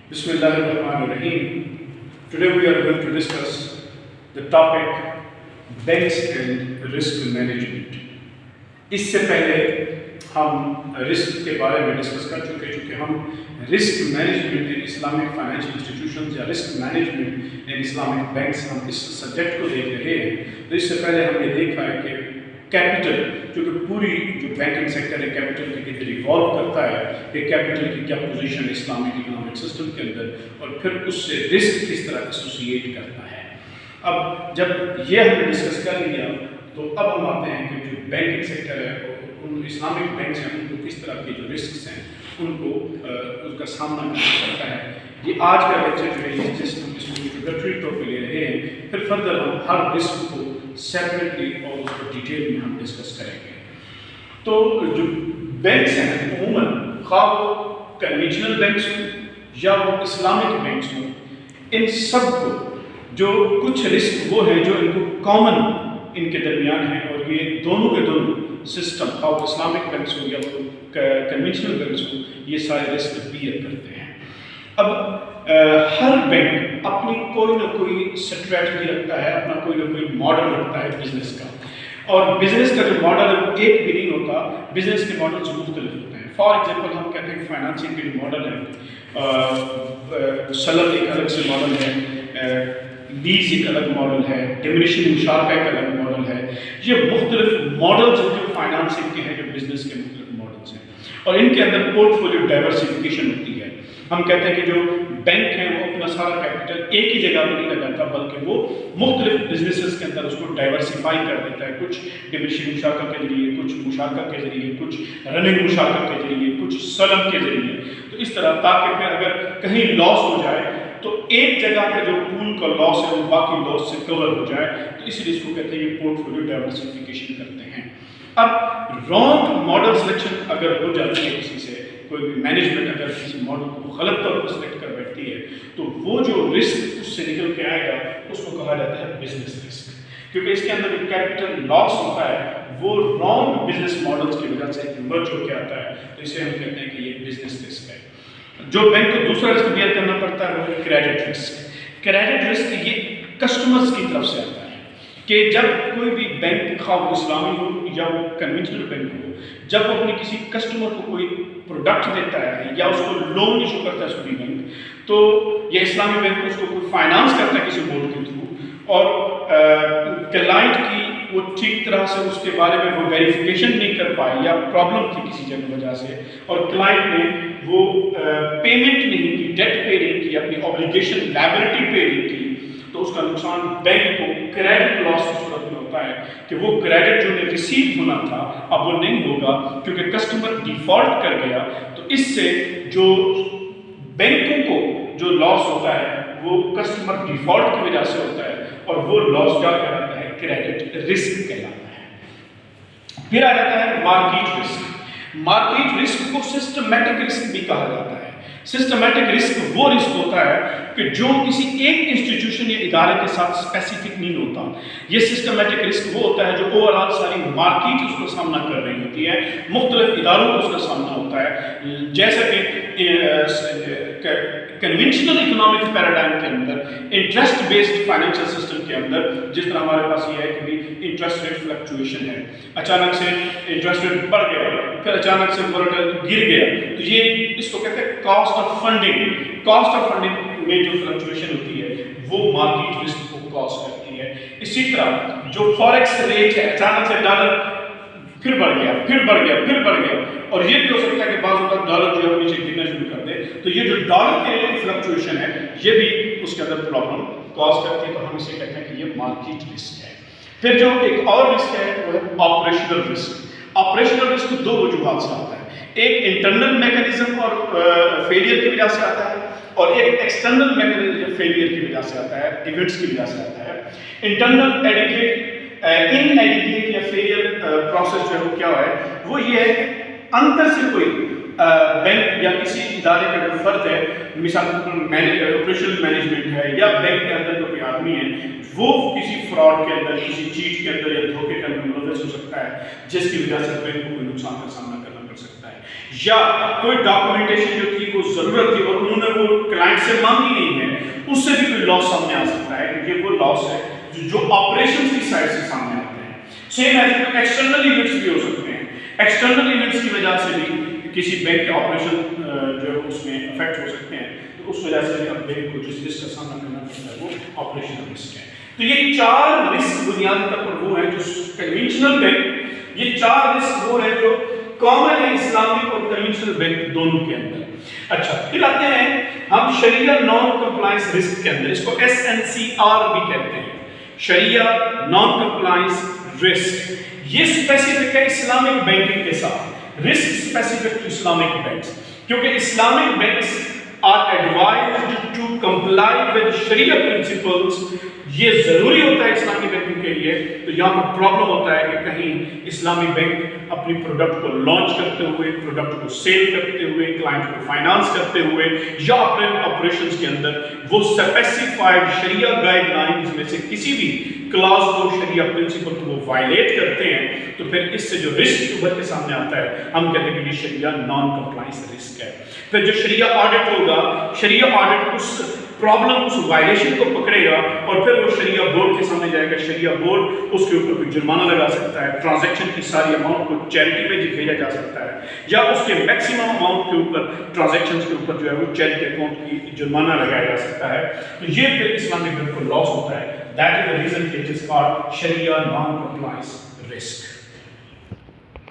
Bismillahirrahmanirrahim. Today we are going to discuss the topic banks and risk management. इससे पहले हम risk के बारे में डिस्कस कर चुके हम risk management in Islamic financial institutions या risk management in Islamic banks हम इस सब्जेक्ट को देख रहे हैं। तो इससे पहले हमने देखा है कि कैपिटल जो कि पूरी जो बैंकिंग सेक्टर है कैपिटल के कितने रिवॉल्व करता है कि कैपिटल की क्या पोजीशन है इस्लामिक इकोनॉमिक सिस्टम के अंदर और फिर उससे रिस्क किस तरह एसोसिएट करता है। अब जब ये हमने डिस्कस कर लिया तो अब हम आते हैं कि जो बैंकिंग सेक्टर है उन इस्लामिक बैंक हैं उनको किस तरह के जो रिस्क हैं उनको उसका सामना करना पड़ता है। ये आज का लेक्चर जो है ये जस्ट हम इसको इंट्रोडक्टरी तौर पर ले रहे हैं, फिर फर्दर हम हर रिस्क को सेपरेटली और उसको डिटेल में हम डिस्कस करेंगे। तो जो बैंक्स हैं उमूमन खा वो कन्वेंशनल बैंक्स हों या वो इस्लामिक बैंक्स हों, इन सब को जो कुछ रिस्क वो हैं जो इनको कॉमन इनके दरमियान है और ये दोनों के दोनों सिस्टम खा वो इस्लामिक बैंक्स हो या वो कन्वेंशनल बैंक्स हो ये सारे रिस्क बियर करते हैं। अब हर बैंक अपनी कोई ना कोई स्ट्रैटेजी रखता है, अपना कोई ना कोई मॉडल रखता है बिजनेस का, और बिजनेस का जो मॉडल है वो एक भी नहीं होता, बिजनेस के मॉडल मुख्तलिफ होते हैं। फॉर एग्जांपल हम कहते हैं फाइनेंसिंग के जो मॉडल है सलम एक अलग से मॉडल है, लीज एक अलग मॉडल है, डिमिनिशिंग मुशारका एक अलग मॉडल है। ये मुख्तलिफ मॉडल्स हैं जो फाइनेंसिंग के हैं, जो बिजनेस के मुख्तलिफ मॉडल्स हैं और इनके अंदर पोर्टफोलियो डाइवर्सिफिकेशन होती है। हम कहते हैं कि जो बैंक है वो अपना सारा कैपिटल एक ही जगह पर नहीं लगाता बल्कि वो मुख्तलिफ बिजनेसेस के अंदर उसको डाइवर्सिफाई कर देता है, कुछ डिमिनिशिंग मुशारका के जरिए, कुछ मुशारका के जरिए, कुछ रनिंग मुशारका के जरिए, कुछ सलम के जरिए। तो इस तरह ताकि फिर अगर कहीं लॉस हो जाए तो एक जगह का जो पूल का लॉस है वो बाकी लॉस से कवर हो जाए, तो इसलिए इसको कहते हैं ये पोर्टफोलियो डाइवर्सिफिकेशन करते हैं। अब रॉन्ग मॉडल सिलेक्शन अगर हो जाती है किसी से, कोई भी मैनेजमेंट अगर किसी मॉडल को गलत तौर पर सिलेक्ट कर बैठती है तो वो जो रिस्क उससे निकल के आएगा उसको कहा जाता है बिजनेस रिस्क, क्योंकि इसके अंदर जो कैपिटल लॉस होता है वो रॉन्ग बिजनेस मॉडल्स की वजह से इमर्ज होकर आता है, तो इसे हम कहते हैं कि ये बिजनेस रिस्क है। जो बैंक को दूसरा रिस्क बियर करना पड़ता है वो है क्रेडिट रिस्क। क्रेडिट रिस्क ये कस्टमर्स की तरफ से आता है कि जब कोई भी बैंक खा वो इस्लामी हो या वो कन्वेंशनल बैंक हो, जब वो अपने किसी कस्टमर को कोई प्रोडक्ट देता है या उसको लोन इशू करता है सूदी बैंक, तो ये इस्लामी बैंक उसको कोई फाइनेंस करता है किसी बोर्ड के थ्रू और क्लाइंट की वो ठीक तरह से उसके बारे में वो वेरिफिकेशन नहीं कर पाए या प्रॉब्लम थी किसी जगह वजह से और क्लाइंट ने वो पेमेंट नहीं की, डेट पे नहीं की, अपनी ऑब्लिगेशन लायबिलिटी पे नहीं की, तो उसका नुकसान बैंक को क्रेडिट लॉस की सूरत में होता है कि वो क्रेडिट जो ने रिसीव होना था अब वो नहीं होगा क्योंकि कस्टमर डिफॉल्ट कर गया। तो इससे जो बैंकों को जो लॉस होता है वो कस्टमर डिफॉल्ट की वजह से होता है और वो लॉस क्या कहलाता है, क्रेडिट रिस्क कहलाता है। फिर आ जाता है मार्केट रिस्क। मार्केट रिस्क को सिस्टमैटिक रिस्क भी कहा जाता है। सिस्टमैटिक रिस्क वो रिस्क होता है कि जो किसी एक इंस्टीट्यूशन या इदारे के साथ स्पेसिफिक नहीं होता। ये सिस्टमैटिक रिस्क वो होता है जो ओवरऑल सारी मार्केट उसको सामना कर रही होती है, मुख्तलिफ इदारों को उसका सामना होता है। जैसा कि कन्वेंशनल इकोनॉमिक पैराडाइम के अंदर इंटरेस्ट बेस्ड फाइनेंशियल सिस्टम के अंदर जिस तरह हमारे पास ये है कि भी इंटरेस्ट रेट फ्लक्चुएशन है, अचानक से इंटरेस्ट रेट बढ़ गया फिर अचानक से गिर गया, तो ये इसको कहते हैं cost of funding. Cost of funding में जो फ्लक्चुएशन होती है वो मार्केट रिस्क को कॉज करती है। इसी तरह जो फॉरेक्स रेट है, अचानक से डॉलर फिर बढ़ गया फिर बढ़ गया फिर बढ़ गया, और ये भी हो सकता है कि बाज़ वक़्त डॉलर जो है नीचे गिरना शुरू कर दे, तो ये जो डॉलर के फ्लक्चुएशन है ये भी उसके अंदर प्रॉब्लम कॉज करती है, तो हम इसे कहते हैं कि ये मार्केट रिस्क है। फिर जो एक और रिस्क है वो है ऑपरेशनल रिस्क। ऑपरेशनल रिस्क दो वजूहात से आता है, एक इंटरनल मैकेनिज्म और फेलियर की वजह से आता है और एक एक्सटर्नल मैकेनिज्म फेलियर की वजह से आता है, इवेंट्स की वजह से आता है। इंटरनल एडिकेट इनएडिकेट या फेलियर प्रोसेस जो है वो क्या है, वो ये है कि अंदर से कोई बैंक या किसी इदारे का जो फर्द है, मिसाल ऑपरेशनल मैनेजमेंट है या बैंक के अंदर कोई आदमी है, वो किसी फ्रॉड के अंदर, किसी चीट के अंदर या धोखे के अंदर मुलव्वस हो सकता है जिसकी वजह से बैंक को कोई नुकसान का सामना करना पड़ सकता है। या कोई डॉक्यूमेंटेशन जो थी वो ज़रूरत थी और उन्होंने वो क्लाइंट بینک سے مانگی نہیں ہے اس سے بھی کوئی لاس سامنے آ سکتا ہے، کیونکہ وہ لاس ہے جو آپریشن کی سائڈ سے سامنے آتے ہیں. سیم ایز ایکسٹرنل ایونٹس بھی ہو سکتے ہیں. ایکسٹرنل ایونٹس کی وجہ سے بھی کسی بینک کے آپریشن جو ہے اس میں افیکٹ ہو سکتے ہیں، تو اس وجہ سے بھی اب بینک کو جس رسک کا سامنا کرنا پڑتا ہے وہ آپریشنل رسک ہے. تو یہ 4 رسک بنیادی طور پر وہ ہیں جو کنونشنل بینک، یہ 4 رسک وہ ہیں جو کامن ہے اسلامک اور کنونشنل بینک دونوں کے اندر. اچھا پھر آتے ہیں ہم شریعہ نان کمپلائنس رسک کے اندر، اس کو SNCR بھی کہتے ہیں، شریعہ نان کمپلائنس رسک. یہ اسپیسیفک ہے اسلامک بینکنگ کے ساتھ، risk specific to Islamic banks, کیونکہ Islamic banks are advised to comply with Sharia principles. یہ ضروری ہوتا ہے اسلامی بینکنگ کے لیے. تو یہاں پر پرابلم ہوتا ہے کہ کہیں اسلامی بینک اپنی پروڈکٹ کو لانچ کرتے ہوئے، پروڈکٹ کو سیل کرتے ہوئے، کلائنٹ کو فائنانس کرتے ہوئے یا اپنے آپریشنز کے اندر وہ اسپیسیفائڈ شریعہ گائیڈ لائنز میں سے کسی بھی کلاس کو، شریعہ پرنسپل کو وہ وائلیٹ کرتے ہیں، تو پھر اس سے جو رسک ابھر کے سامنے آتا ہے ہم کہتے ہیں کہ یہ شریعہ نان کمپلائنس رسک ہے. پھر جو شریعہ آڈٹ ہوگا، شریعہ آڈٹ اس پرابلم، اس وائلیشن کو پکڑے گا اور پھر وہ شریعہ بورڈ کے سامنے جائے گا. شریعہ بورڈ اس کے اوپر کوئی جرمانہ لگا سکتا ہے، ٹرانزیکشن کی ساری اماؤنٹ کو چیریٹی میں بھیجا جا سکتا ہے، یا اس کے میکسیمم اماؤنٹ کے اوپر، ٹرانزیکشن کے اوپر جو ہے وہ چیریٹی اکاؤنٹ کی جرمانہ لگایا جا سکتا ہے. تو یہ پھر اسلامی بینک کو لاس ہوتا ہے. That is the reason it is called شریعہ نان کمپلائنس رسک.